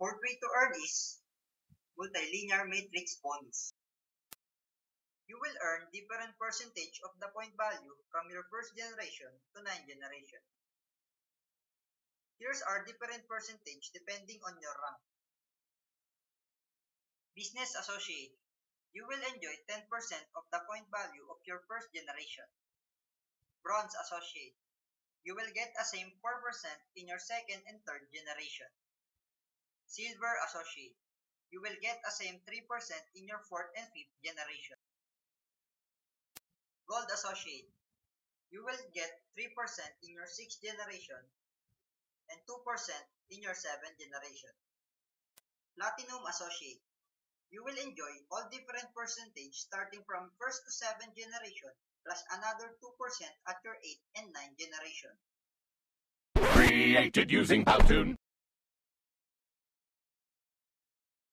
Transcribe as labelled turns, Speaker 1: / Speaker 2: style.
Speaker 1: Fourth way to earn is multilinear matrix bonus. You will earn different percentage of the point value from your first generation to 9th generation. Here's our different percentage depending on your rank. Business Associate. You will enjoy 10% of the point value of your first generation. Bronze Associate. You will get a same 4% in your second and third generation. Silver Associate. You will get a same 3% in your fourth and fifth generation. Gold Associate. You will get 3% in your sixth generation and 2% in your seventh generation. Platinum Associate. You will enjoy all different percentage starting from first to seventh generation plus another 2% at your 8th and 9th generation.
Speaker 2: Created using Powtoon.